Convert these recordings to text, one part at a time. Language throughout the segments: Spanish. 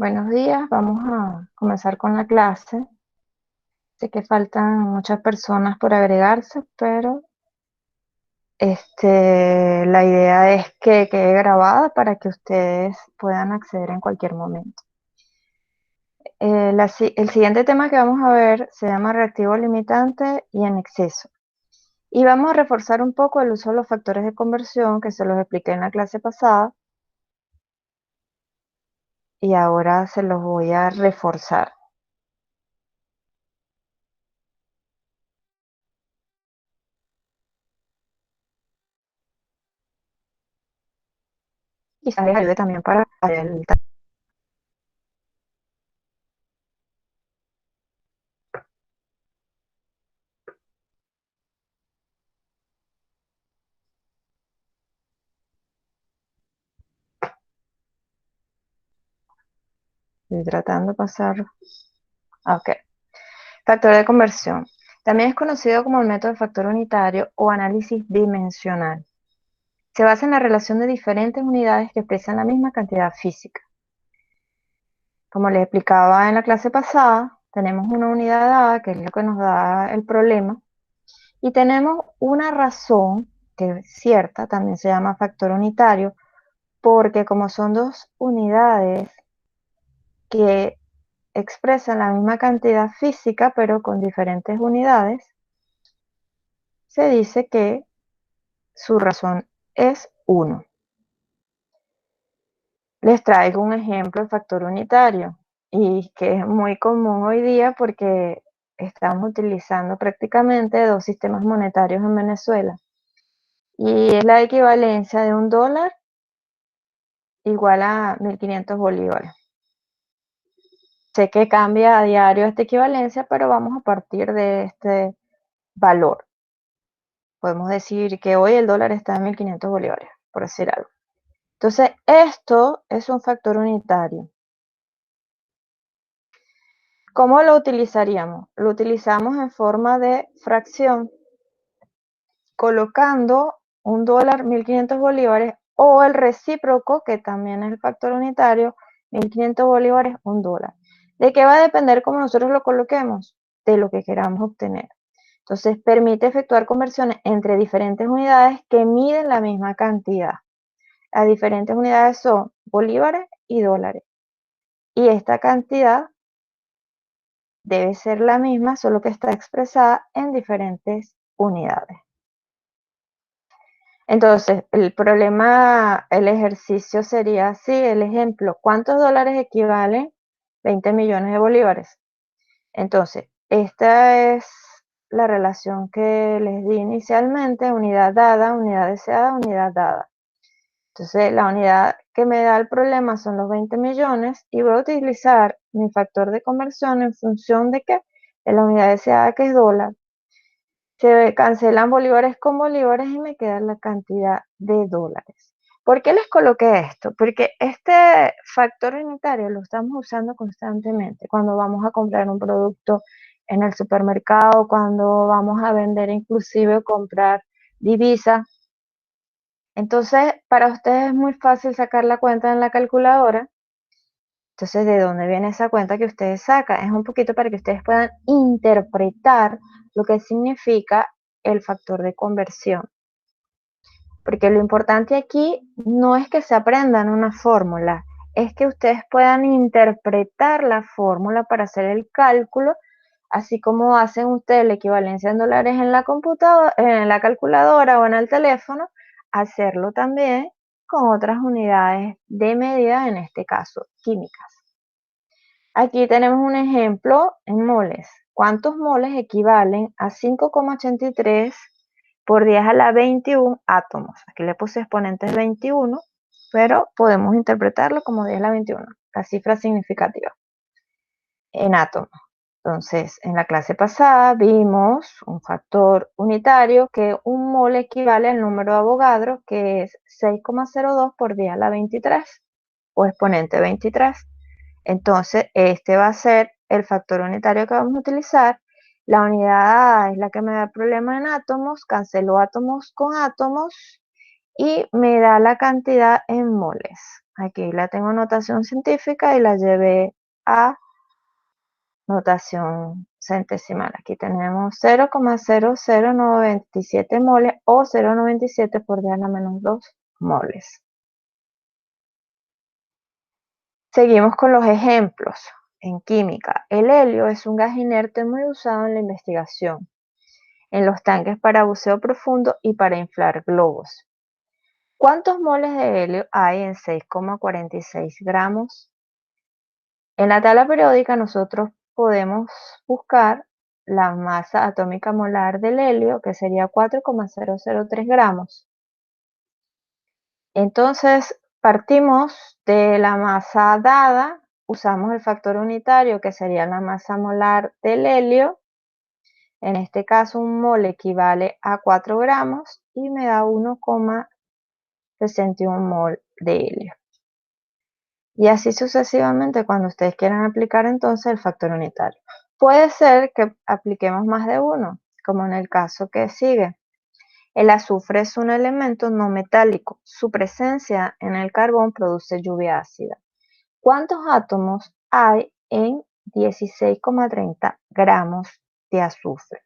Buenos días, vamos a comenzar con la clase. Sé que faltan muchas personas por agregarse, pero la idea es que quede grabada para que ustedes puedan acceder en cualquier momento. El siguiente tema que vamos a ver se llama reactivo limitante y en exceso. Y vamos a reforzar un poco el uso de los factores de conversión que se los expliqué en la clase pasada y ahora se los voy a reforzar. Quizás les ayude también para el. Estoy tratando de pasar. Ok. Factor de conversión. También es conocido como el método de factor unitario o análisis dimensional. Se basa en la relación de diferentes unidades que expresan la misma cantidad física. Como les explicaba en la clase pasada, tenemos una unidad dada, que es lo que nos da el problema, y tenemos una razón, que es cierta, también se llama factor unitario, porque como son dos unidades que expresan la misma cantidad física, pero con diferentes unidades, se dice que su razón es 1. Les traigo un ejemplo de factor unitario y que es muy común hoy día porque estamos utilizando prácticamente dos sistemas monetarios en Venezuela y es la equivalencia de $1 igual a 1.500 bolívares. Sé que cambia a diario esta equivalencia, pero vamos a partir de este valor. Podemos decir que hoy el dólar está en 1.500 bolívares, por decir algo. Entonces, esto es un factor unitario. ¿Cómo lo utilizaríamos? Lo utilizamos en forma de fracción, colocando $1, 1.500 bolívares, o el recíproco, que también es el factor unitario, 1.500 bolívares, $1. ¿De qué va a depender cómo nosotros lo coloquemos? De lo que queramos obtener. Entonces, permite efectuar conversiones entre diferentes unidades que miden la misma cantidad. Las diferentes unidades son bolívares y dólares. Y esta cantidad debe ser la misma, solo que está expresada en diferentes unidades. Entonces, el problema, el ejercicio sería así, el ejemplo, ¿cuántos dólares equivalen 20 millones de bolívares? Entonces, esta es la relación que les di inicialmente, unidad dada, unidad deseada, unidad dada. Entonces, la unidad que me da el problema son los 20 millones y voy a utilizar mi factor de conversión en función de qué, de la unidad deseada, que es dólar. Se cancelan bolívares con bolívares y me queda la cantidad de dólares. ¿Por qué les coloqué esto? Porque este factor unitario lo estamos usando constantemente cuando vamos a comprar un producto en el supermercado, cuando vamos a vender inclusive o comprar divisas. Entonces, para ustedes es muy fácil sacar la cuenta en la calculadora. Entonces, ¿de dónde viene esa cuenta que ustedes sacan? Es un poquito para que ustedes puedan interpretar lo que significa el factor de conversión. Porque lo importante aquí no es que se aprendan una fórmula, es que ustedes puedan interpretar la fórmula para hacer el cálculo, así como hacen ustedes la equivalencia en dólares en la computadora, en la calculadora o en el teléfono, hacerlo también con otras unidades de medida, en este caso químicas. Aquí tenemos un ejemplo en moles. ¿Cuántos moles equivalen a 5,83 por 10 a la 21 átomos? Aquí le puse exponentes 21, pero podemos interpretarlo como 10 a la 21, la cifra significativa en átomos. Entonces, en la clase pasada vimos un factor unitario que un mol equivale al número de Avogadro, que es 6,02 por 10 a la 23, o exponente 23. Entonces, este va a ser el factor unitario que vamos a utilizar. La unidad A es la que me da el problema en átomos, cancelo átomos con átomos y me da la cantidad en moles. Aquí la tengo notación científica y la llevé a notación centesimal. Aquí tenemos 0,0097 moles o 0,97 por 10 a la menos 2 moles. Seguimos con los ejemplos. En química, el helio es un gas inerte muy usado en la investigación, en los tanques para buceo profundo y para inflar globos. ¿Cuántos moles de helio hay en 6,46 gramos? En la tabla periódica nosotros podemos buscar la masa atómica molar del helio, que sería 4,003 gramos. Entonces, partimos de la masa dada, usamos el factor unitario, que sería la masa molar del helio. En este caso, un mol equivale a 4 gramos y me da 1,61 mol de helio. Y así sucesivamente cuando ustedes quieran aplicar entonces el factor unitario. Puede ser que apliquemos más de uno, como en el caso que sigue. El azufre es un elemento no metálico. Su presencia en el carbón produce lluvia ácida. ¿Cuántos átomos hay en 16,30 gramos de azufre?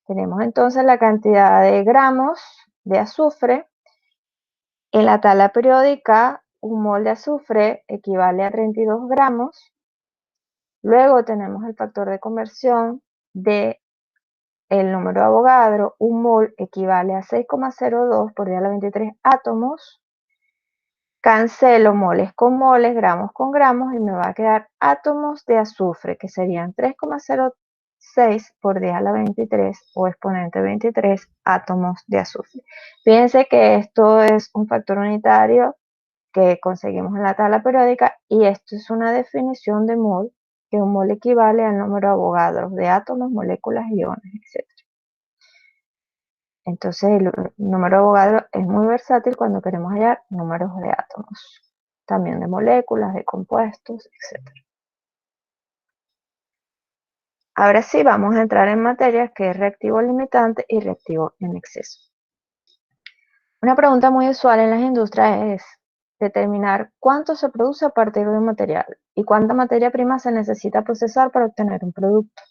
Tenemos entonces la cantidad de gramos de azufre. En la tabla periódica, un mol de azufre equivale a 32 gramos. Luego tenemos el factor de conversión de el número de Avogadro. Un mol equivale a 6,02 por 10 a la 23 átomos. Cancelo moles con moles, gramos con gramos y me va a quedar átomos de azufre, que serían 3,06 por 10 a la 23 o exponente 23 átomos de azufre. Fíjense que esto es un factor unitario que conseguimos en la tabla periódica y esto es una definición de mol, que un mol equivale al número de Avogadro de átomos, moléculas, iones, etc. Entonces el número de Avogadro es muy versátil cuando queremos hallar números de átomos, también de moléculas, de compuestos, etc. Ahora sí vamos a entrar en materia que es reactivo limitante y reactivo en exceso. Una pregunta muy usual en las industrias es determinar cuánto se produce a partir de un material y cuánta materia prima se necesita procesar para obtener un producto.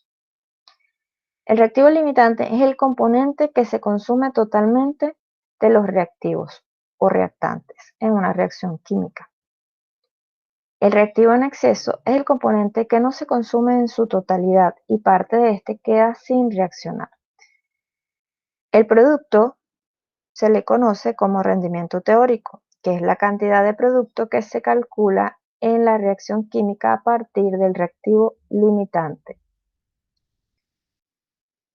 El reactivo limitante es el componente que se consume totalmente de los reactivos o reactantes en una reacción química. El reactivo en exceso es el componente que no se consume en su totalidad y parte de este queda sin reaccionar. El producto se le conoce como rendimiento teórico, que es la cantidad de producto que se calcula en la reacción química a partir del reactivo limitante.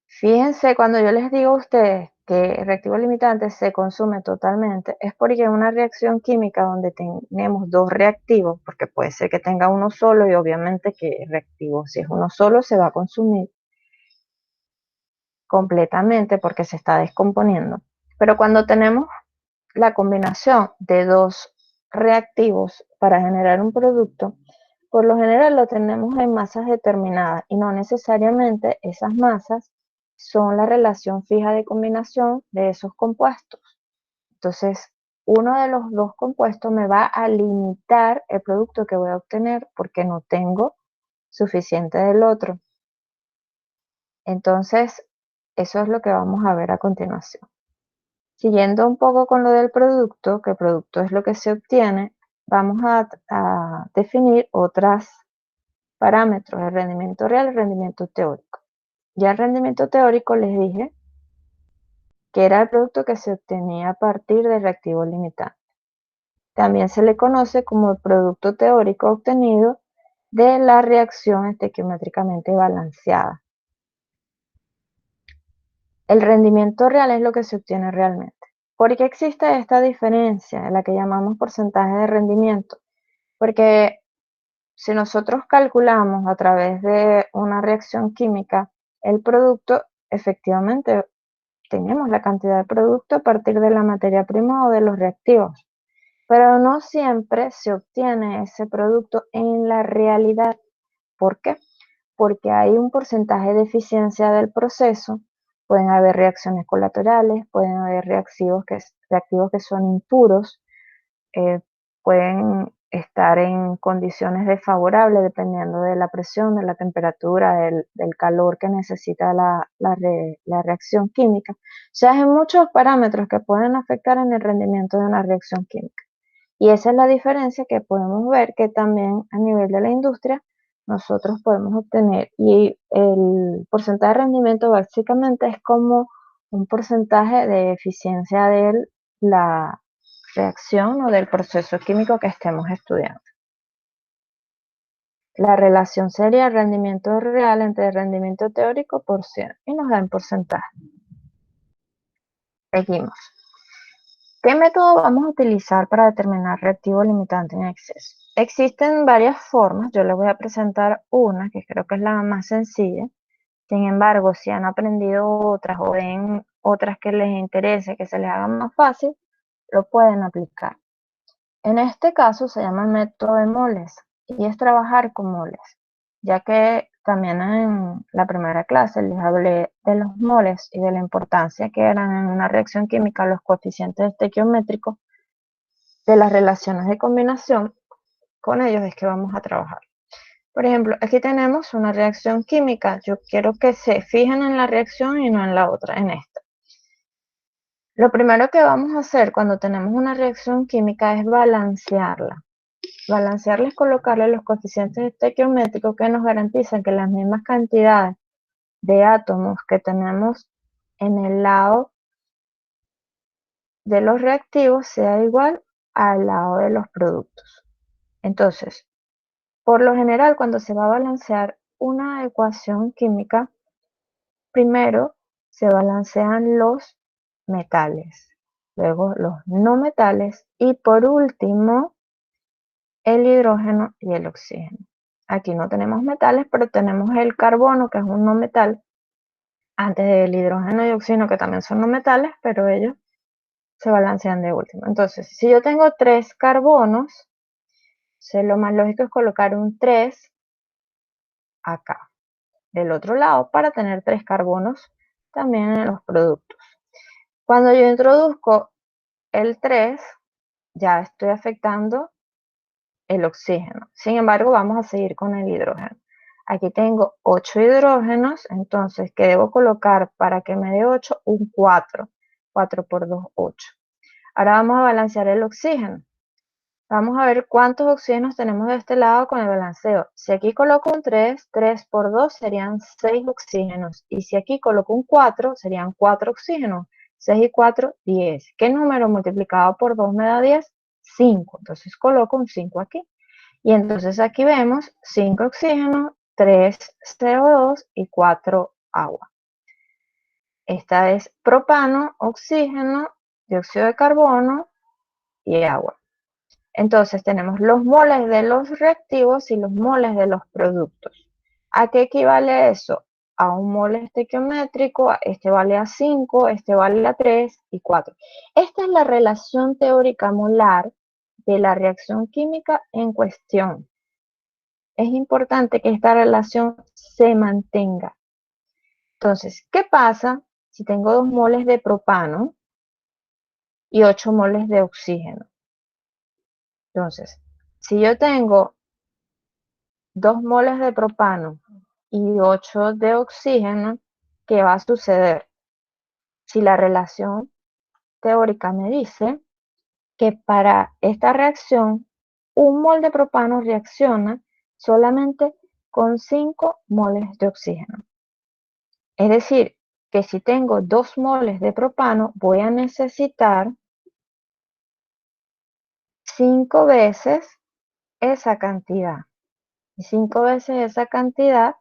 Fíjense, cuando yo les digo a ustedes que el reactivo limitante se consume totalmente, es porque en una reacción química donde tenemos dos reactivos, porque puede ser que tenga uno solo y obviamente que el reactivo, si es uno solo, se va a consumir completamente porque se está descomponiendo. Pero cuando tenemos la combinación de dos reactivos para generar un producto, por lo general lo tenemos en masas determinadas y no necesariamente esas masas son la relación fija de combinación de esos compuestos. Entonces, uno de los dos compuestos me va a limitar el producto que voy a obtener porque no tengo suficiente del otro. Entonces, eso es lo que vamos a ver a continuación. Siguiendo un poco con lo del producto, que el producto es lo que se obtiene, vamos a definir otros parámetros, el rendimiento real y el rendimiento teórico. Ya el rendimiento teórico les dije que era el producto que se obtenía a partir del reactivo limitante. También se le conoce como el producto teórico obtenido de la reacción estequiométricamente balanceada. El rendimiento real es lo que se obtiene realmente. ¿Por qué existe esta diferencia, en la que llamamos porcentaje de rendimiento? Porque si nosotros calculamos a través de una reacción química el producto, efectivamente tenemos la cantidad de producto a partir de la materia prima o de los reactivos, pero no siempre se obtiene ese producto en la realidad. ¿Por qué? Porque hay un porcentaje de eficiencia del proceso, pueden haber reacciones colaterales, pueden haber reactivos que son impuros, pueden estar en condiciones desfavorables dependiendo de la presión, de la temperatura, del calor que necesita la reacción química. O sea, hay muchos parámetros que pueden afectar en el rendimiento de una reacción química. Y esa es la diferencia que podemos ver que también a nivel de la industria nosotros podemos obtener. Y el porcentaje de rendimiento básicamente es como un porcentaje de eficiencia de la reacción o del proceso químico que estemos estudiando. La relación sería el rendimiento real entre el rendimiento teórico por 100 y nos da en porcentaje. Seguimos. ¿Qué método vamos a utilizar para determinar reactivo limitante en exceso? Existen varias formas, yo les voy a presentar una que creo que es la más sencilla. Sin embargo, si han aprendido otras o ven otras que les interese, que se les haga más fácil, lo pueden aplicar. En este caso se llama el método de moles y es trabajar con moles, ya que también en la primera clase les hablé de los moles y de la importancia que eran en una reacción química los coeficientes estequiométricos de las relaciones de combinación. Con ellos es que vamos a trabajar. Por ejemplo, aquí tenemos una reacción química. Yo quiero que se fijen en la reacción y no en la otra, en esta. Lo primero que vamos a hacer cuando tenemos una reacción química es balancearla. Balancearla es colocarle los coeficientes estequiométricos que nos garantizan que las mismas cantidades de átomos que tenemos en el lado de los reactivos sea igual al lado de los productos. Entonces, por lo general, cuando se va a balancear una ecuación química, primero se balancean los metales, luego los no metales y por último el hidrógeno y el oxígeno. Aquí no tenemos metales, pero tenemos el carbono, que es un no metal, antes del hidrógeno y oxígeno, que también son no metales, pero ellos se balancean de último. Entonces, si yo tengo 3 carbonos, lo más lógico es colocar un 3 acá, del otro lado, para tener 3 carbonos también en los productos. Cuando yo introduzco el 3, ya estoy afectando el oxígeno. Sin embargo, vamos a seguir con el hidrógeno. Aquí tengo 8 hidrógenos, entonces, ¿qué debo colocar para que me dé 8? Un 4. 4 por 2, 8. Ahora vamos a balancear el oxígeno. Vamos a ver cuántos oxígenos tenemos de este lado con el balanceo. Si aquí coloco un 3, 3 por 2 serían 6 oxígenos. Y si aquí coloco un 4, serían 4 oxígenos. 6 y 4, 10. ¿Qué número multiplicado por 2 me da 10? 5. Entonces coloco un 5 aquí. Y entonces aquí vemos 5 oxígenos, 3 CO2 y 4 agua. Esta es propano, oxígeno, dióxido de carbono y agua. Entonces tenemos los moles de los reactivos y los moles de los productos. ¿A qué equivale eso? A un mole estequiométrico, este vale a 5, este vale a 3 y 4. Esta es la relación teórica molar de la reacción química en cuestión. Es importante que esta relación se mantenga. Entonces, ¿qué pasa si tengo 2 moles de propano y 8 moles de oxígeno? Entonces, si yo tengo 2 moles de propano y 8 de oxígeno, ¿qué va a suceder? Si la relación teórica me dice que para esta reacción, un mol de propano reacciona solamente con 5 moles de oxígeno. Es decir, que si tengo 2 moles de propano, voy a necesitar 5 veces esa cantidad. Y 5 veces esa cantidad,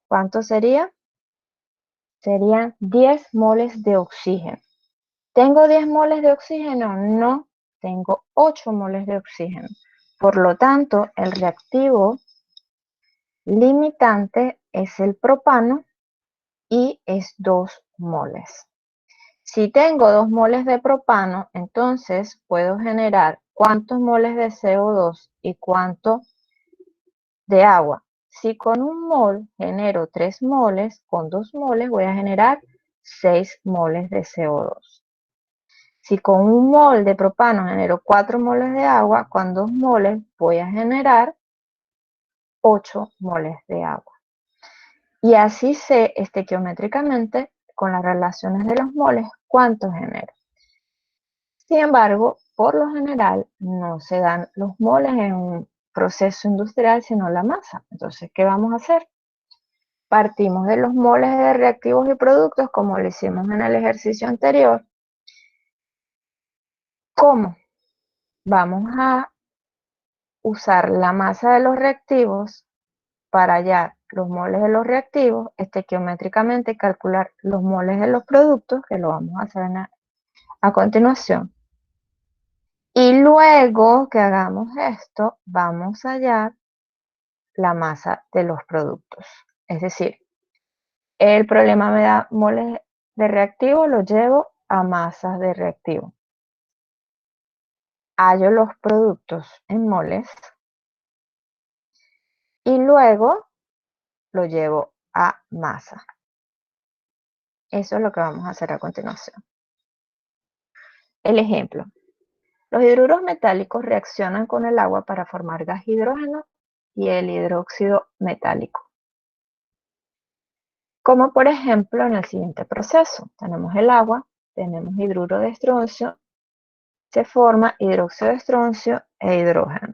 ¿cuánto sería? Serían 10 moles de oxígeno. ¿Tengo 10 moles de oxígeno? No, tengo 8 moles de oxígeno. Por lo tanto, el reactivo limitante es el propano y es 2 moles. Si tengo 2 moles de propano, entonces puedo generar cuántos moles de CO2 y cuánto de agua. Si con un mol genero 3 moles, con 2 moles voy a generar 6 moles de CO2. Si con un mol de propano genero 4 moles de agua, con 2 moles voy a generar 8 moles de agua. Y así sé estequiométricamente, con las relaciones de los moles, cuánto genero. Sin embargo, por lo general, no se dan los moles en un proceso industrial, sino la masa. Entonces, ¿qué vamos a hacer? Partimos de los moles de reactivos y productos, como lo hicimos en el ejercicio anterior. ¿Cómo? Vamos a usar la masa de los reactivos para hallar los moles de los reactivos, estequiométricamente calcular los moles de los productos, que lo vamos a hacer a continuación. Y luego que hagamos esto, vamos a hallar la masa de los productos. Es decir, el problema me da moles de reactivo, lo llevo a masas de reactivo. Hallo los productos en moles y luego lo llevo a masa. Eso es lo que vamos a hacer a continuación. El ejemplo. Los hidruros metálicos reaccionan con el agua para formar gas hidrógeno y el hidróxido metálico. Como por ejemplo en el siguiente proceso. Tenemos el agua, tenemos hidruro de estroncio, se forma hidróxido de estroncio e hidrógeno.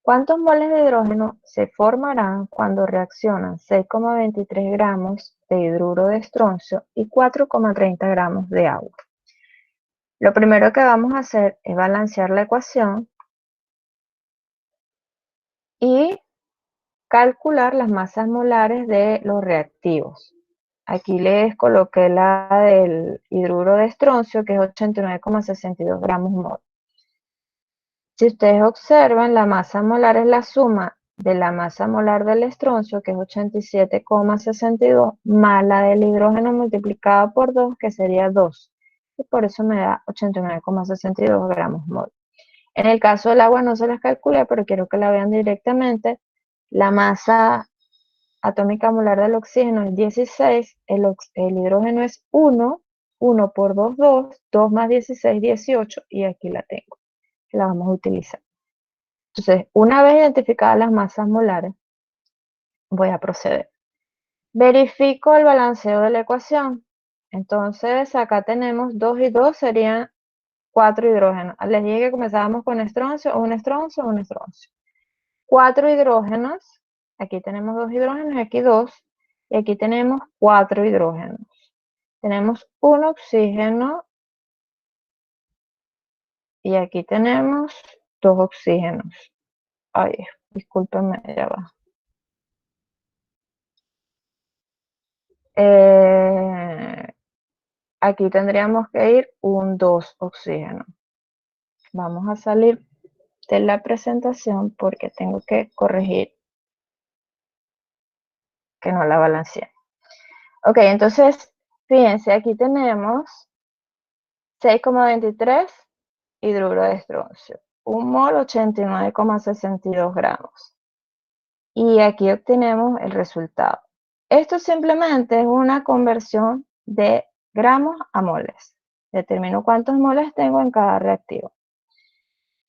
¿Cuántos moles de hidrógeno se formarán cuando reaccionan 6,23 gramos de hidruro de estroncio y 4,30 gramos de agua? Lo primero que vamos a hacer es balancear la ecuación y calcular las masas molares de los reactivos. Aquí les coloqué la del hidruro de estroncio, que es 89,62 gramos mol. Si ustedes observan, la masa molar es la suma de la masa molar del estroncio, que es 87,62, más la del hidrógeno multiplicada por 2, que sería 2. Y por eso me da 89,62 gramos mol. En el caso del agua no se las calculé, pero quiero que la vean directamente. La masa atómica molar del oxígeno es 16, el hidrógeno es 1, 1 por 2, 2, 2 más 16, 18, y aquí la tengo, que la vamos a utilizar. Entonces, una vez identificadas las masas molares, voy a proceder. Verifico el balanceo de la ecuación. Entonces, acá tenemos 2 y 2 serían 4 hidrógenos. Les dije que comenzábamos con estroncio, un estroncio, un estroncio. 4 hidrógenos, aquí tenemos 2 hidrógenos y aquí 2, y aquí tenemos 4 hidrógenos. Tenemos un oxígeno y aquí tenemos 2 oxígenos. Ay, discúlpenme, ya va. Aquí tendríamos que ir un 2 oxígeno. Vamos a salir de la presentación porque tengo que corregir que no la balanceé. Ok, entonces, fíjense, aquí tenemos 6,23 hidruro de estroncio, un mol 89,62 gramos. Y aquí obtenemos el resultado. Esto simplemente es una conversión de gramos a moles. Determino cuántos moles tengo en cada reactivo.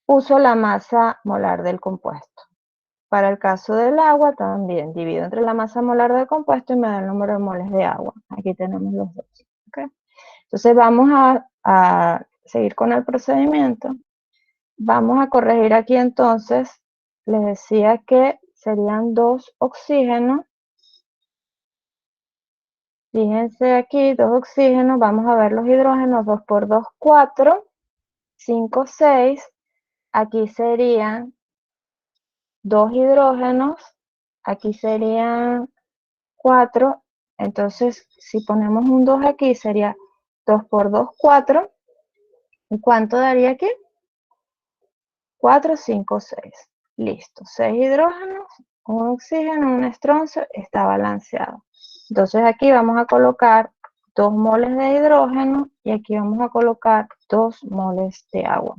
Uso la masa molar del compuesto. Para el caso del agua también divido entre la masa molar del compuesto y me da el número de moles de agua. Aquí tenemos los dos. ¿Okay? Entonces vamos a seguir con el procedimiento. Vamos a corregir aquí entonces. Les decía que serían 2 oxígenos. Fíjense aquí, 2 oxígenos. Vamos a ver los hidrógenos. 2 por 2, 4. 5, 6. Aquí serían 2 hidrógenos. Aquí serían 4. Entonces, si ponemos un 2 aquí, sería 2 por 2, 4. ¿Y cuánto daría aquí? 4, 5, 6. Listo. 6 hidrógenos, un oxígeno, un estroncio, está balanceado. Entonces aquí vamos a colocar 2 moles de hidrógeno y aquí vamos a colocar 2 moles de agua.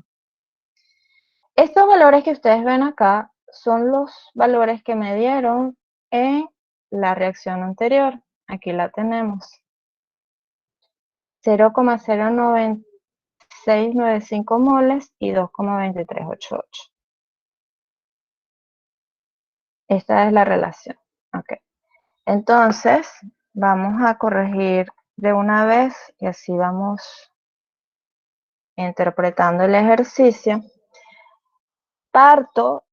Estos valores que ustedes ven acá son los valores que me dieron en la reacción anterior. Aquí la tenemos. 0,09695 moles y 2,2388. Esta es la relación. Ok. Entonces, vamos a corregir de una vez y así vamos interpretando el ejercicio. Parto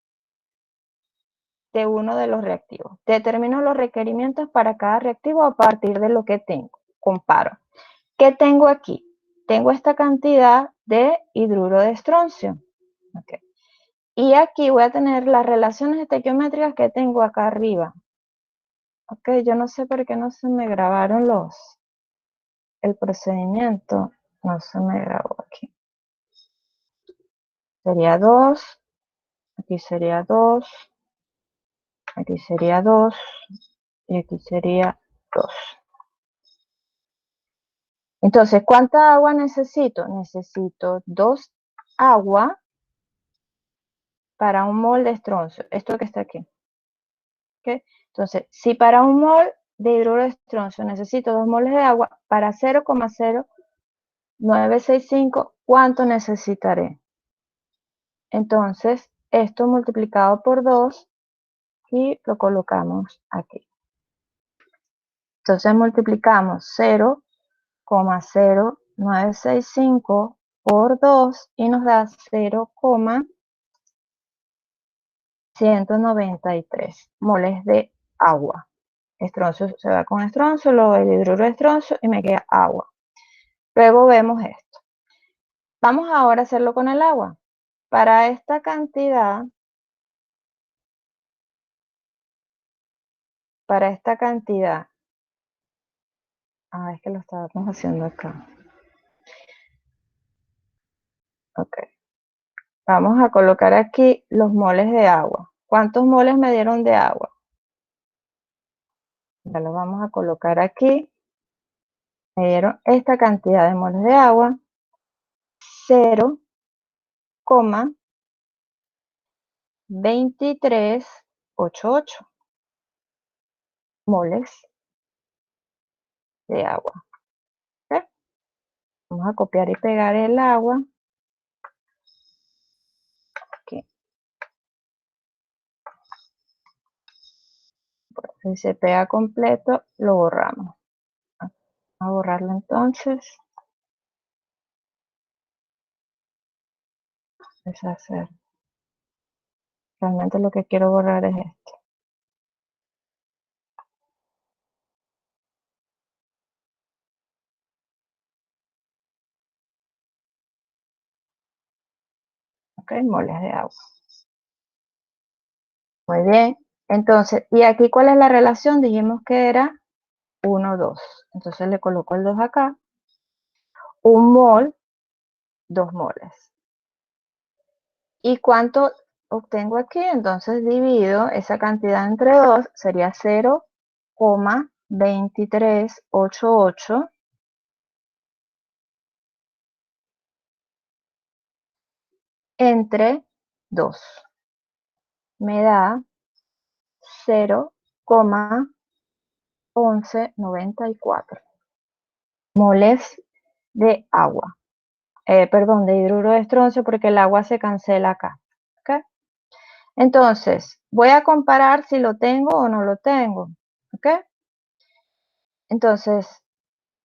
de uno de los reactivos. Determino los requerimientos para cada reactivo a partir de lo que tengo. Comparo. ¿Qué tengo aquí? Tengo esta cantidad de hidruro de estroncio. Okay. Y aquí voy a tener las relaciones estequiométricas que tengo acá arriba. Ok, yo no sé por qué no se me grabaron el procedimiento. No se me grabó aquí. Sería 2, aquí sería 2, aquí sería 2 y aquí sería 2. Entonces, ¿cuánta agua necesito? Necesito 2 agua para un mol de estroncio. Esto que está aquí. ¿Okay? Entonces, si para un mol de hidruro de estroncio necesito 2 moles de agua, para 0,0965, ¿cuánto necesitaré? Entonces, esto multiplicado por 2 y lo colocamos aquí. Entonces multiplicamos 0,0965 por 2 y nos da 0,193 moles de agua. Estroncio se va con estroncio, luego el hidruro de estroncio y me queda agua. Luego vemos esto. Vamos ahora a hacerlo con el agua. Para esta cantidad, es que lo estábamos haciendo acá. Ok. Vamos a colocar aquí los moles de agua. ¿Cuántos moles me dieron de agua? Ya lo vamos a colocar aquí. Me dieron esta cantidad de moles de agua. 0,2388 moles de agua. ¿Okay? Vamos a copiar y pegar el agua. Aquí. Si se pega completo, lo borramos. Vamos a borrarlo entonces. Deshacer. Realmente lo que quiero borrar es esto. Ok, moles de agua. Muy bien. Entonces, ¿y aquí cuál es la relación? Dijimos que era 1, 2. Entonces le coloco el 2 acá. Un mol, 2 moles. ¿Y cuánto obtengo aquí? Entonces divido esa cantidad entre 2, sería 0,2388 entre 2. Me da 0,1194 moles de agua. Perdón, de hidruro de estroncio porque el agua se cancela acá. ¿Okay? Entonces, voy a comparar si lo tengo o no lo tengo. ¿Ok? Entonces,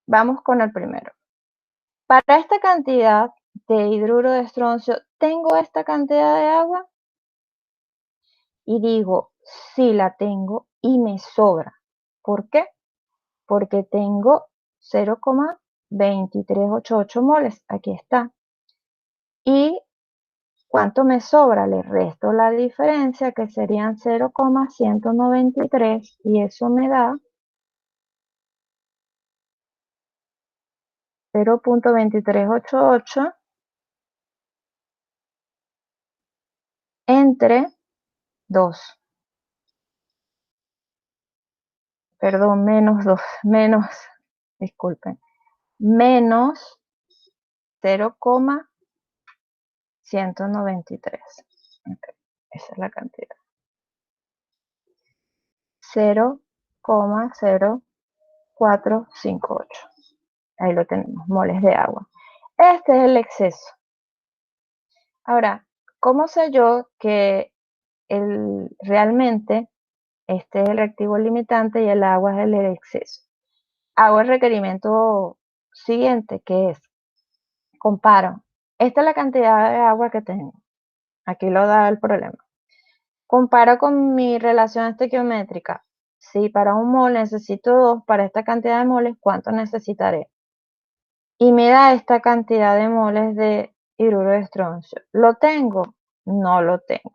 vamos con el primero. Para esta cantidad de hidruro de estroncio, ¿tengo esta cantidad de agua? Y digo, sí la tengo y me sobra. ¿Por qué? Porque tengo 0,2388 moles. Aquí está. ¿Y cuánto me sobra? Le resto la diferencia, que serían 0,193, y eso me da 0,2388 entre 2. Perdón, menos 2, disculpen, menos 0,193. Okay, esa es la cantidad. 0,0 458. Ahí lo tenemos, moles de agua. Este es el exceso. Ahora, ¿cómo sé yo que realmente este es el reactivo limitante y el agua es el exceso? Hago el requerimiento siguiente, que es, comparo. Esta es la cantidad de agua que tengo. Aquí lo da el problema. Comparo con mi relación estequiométrica. Si para un mol necesito 2, para esta cantidad de moles, ¿cuánto necesitaré? Y me da esta cantidad de moles de hidruro de estroncio. ¿Lo tengo? No lo tengo.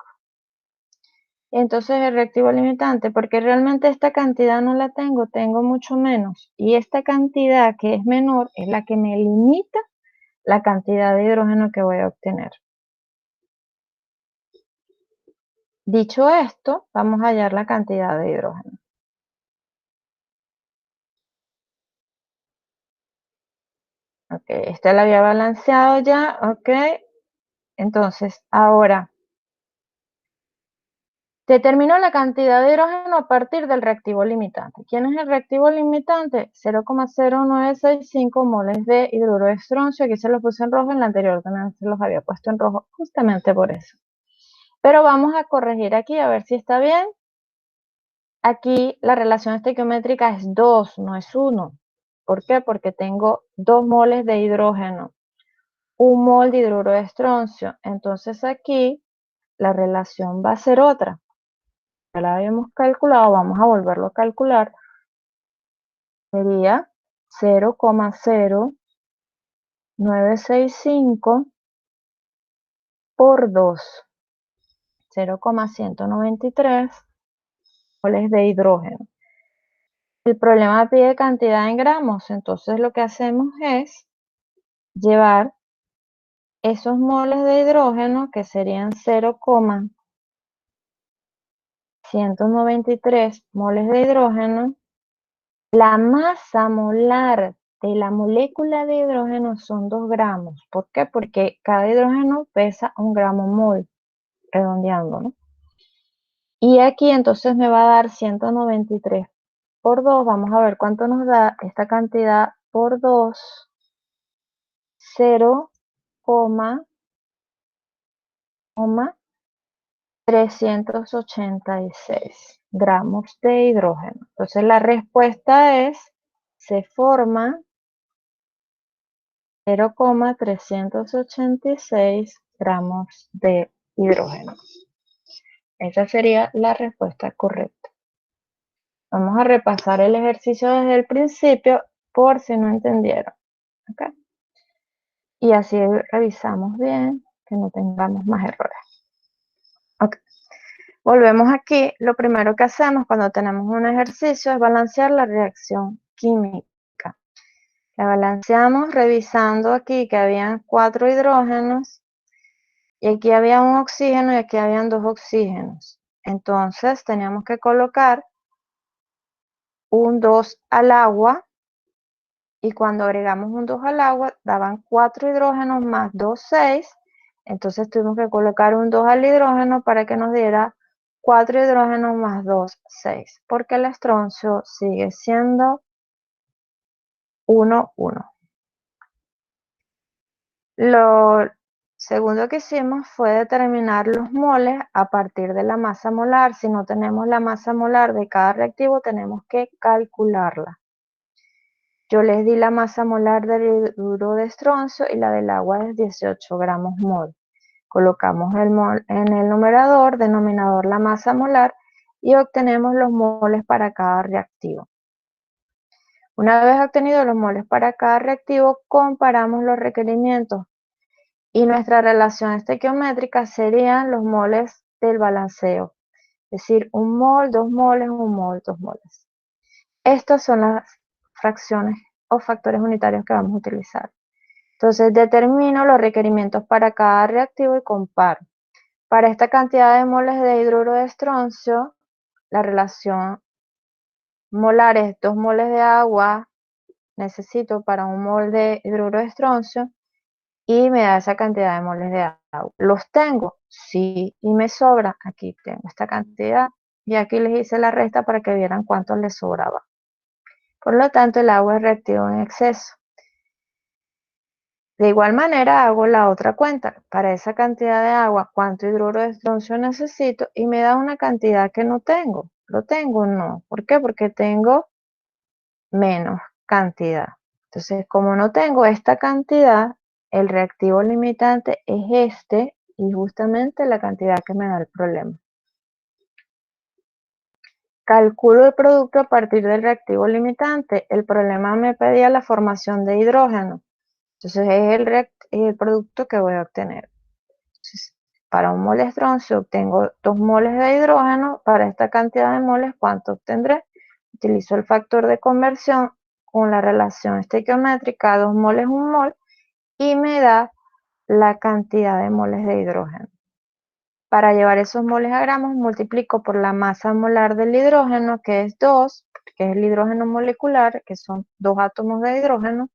Entonces el reactivo limitante, porque realmente esta cantidad no la tengo, tengo mucho menos. Y esta cantidad que es menor es la que me limita la cantidad de hidrógeno que voy a obtener. Dicho esto, vamos a hallar la cantidad de hidrógeno. Ok, esta la había balanceado ya, ok. Entonces, ahora, determino la cantidad de hidrógeno a partir del reactivo limitante. ¿Quién es el reactivo limitante? 0,0965 moles de hidruro de estroncio. Aquí se los puse en rojo, en la anterior también se los había puesto en rojo, justamente por eso. Pero vamos a corregir aquí a ver si está bien. Aquí la relación estequiométrica es 2, no es 1. ¿Por qué? Porque tengo 2 moles de hidrógeno, 1 mol de hidruro de estroncio. Entonces aquí la relación va a ser otra. Ya la habíamos calculado, vamos a volverlo a calcular. Sería 0,0965 por 2, 0,193 moles de hidrógeno. El problema pide cantidad en gramos, entonces lo que hacemos es llevar esos moles de hidrógeno, que serían 0,193 moles de hidrógeno, la masa molar de la molécula de hidrógeno son 2 gramos. ¿Por qué? Porque cada hidrógeno pesa 1 gramo mol, redondeando, ¿no? Y aquí entonces me va a dar 193 por 2. Vamos a ver cuánto nos da esta cantidad por 2. 0,386 gramos de hidrógeno. Entonces la respuesta es, se forma 0,386 gramos de hidrógeno. Esa sería la respuesta correcta. Vamos a repasar el ejercicio desde el principio por si no entendieron. ¿Okay? Y así revisamos bien, que no tengamos más errores. Okay. Volvemos aquí. Lo primero que hacemos cuando tenemos un ejercicio es balancear la reacción química. La balanceamos revisando aquí que habían 4 hidrógenos y aquí había un oxígeno y aquí habían 2 oxígenos. Entonces teníamos que colocar un 2 al agua y cuando agregamos un 2 al agua daban 4 hidrógenos más 2, 6. Entonces tuvimos que colocar un 2 al hidrógeno para que nos diera 4 hidrógenos más 2, 6, porque el estroncio sigue siendo 1, 1. Lo segundo que hicimos fue determinar los moles a partir de la masa molar. Si no tenemos la masa molar de cada reactivo, tenemos que calcularla. Yo les di la masa molar del hidruro de estroncio y la del agua es 18 gramos mol. Colocamos el mol en el numerador, denominador la masa molar y obtenemos los moles para cada reactivo. Una vez obtenidos los moles para cada reactivo, comparamos los requerimientos y nuestra relación estequiométrica serían los moles del balanceo. Es decir, 1 mol, 2 moles, 1 mol, 2 moles. Estas son las fracciones o factores unitarios que vamos a utilizar. Entonces determino los requerimientos para cada reactivo y comparo. Para esta cantidad de moles de hidruro de estroncio, la relación molar es 2 moles de agua, necesito para 1 mol de hidruro de estroncio, y me da esa cantidad de moles de agua. ¿Los tengo? Sí, y me sobra. Aquí tengo esta cantidad, y aquí les hice la resta para que vieran cuánto les sobraba. Por lo tanto, el agua es reactivo en exceso. De igual manera, hago la otra cuenta. Para esa cantidad de agua, ¿cuánto hidruro de estroncio necesito? Y me da una cantidad que no tengo. ¿Lo tengo? No. ¿Por qué? Porque tengo menos cantidad. Entonces, como no tengo esta cantidad, el reactivo limitante es este y justamente la cantidad que me da el problema. Calculo el producto a partir del reactivo limitante. El problema me pedía la formación de hidrógeno. Entonces es el producto que voy a obtener. Entonces, para un mol de estroncio obtengo 2 moles de hidrógeno. Para esta cantidad de moles, ¿cuánto obtendré? Utilizo el factor de conversión con la relación estequiométrica 2 moles 1 mol y me da la cantidad de moles de hidrógeno. Para llevar esos moles a gramos, multiplico por la masa molar del hidrógeno, que es 2, que es el hidrógeno molecular, que son 2 átomos de hidrógeno,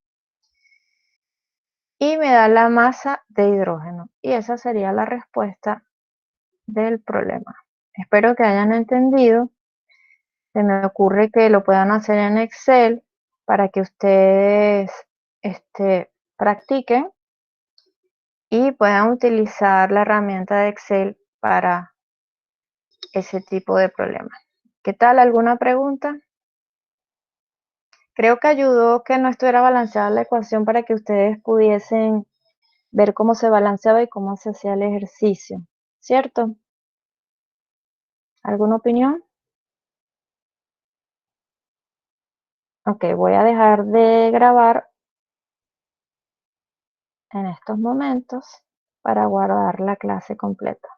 y me da la masa de hidrógeno. Y esa sería la respuesta del problema. Espero que hayan entendido. Se me ocurre que lo puedan hacer en Excel para que ustedes practiquen y puedan utilizar la herramienta de Excel para ese tipo de problemas. ¿Qué tal? ¿Alguna pregunta? Creo que ayudó que no estuviera balanceada la ecuación para que ustedes pudiesen ver cómo se balanceaba y cómo se hacía el ejercicio, ¿cierto? ¿Alguna opinión? Ok, voy a dejar de grabar en estos momentos para guardar la clase completa.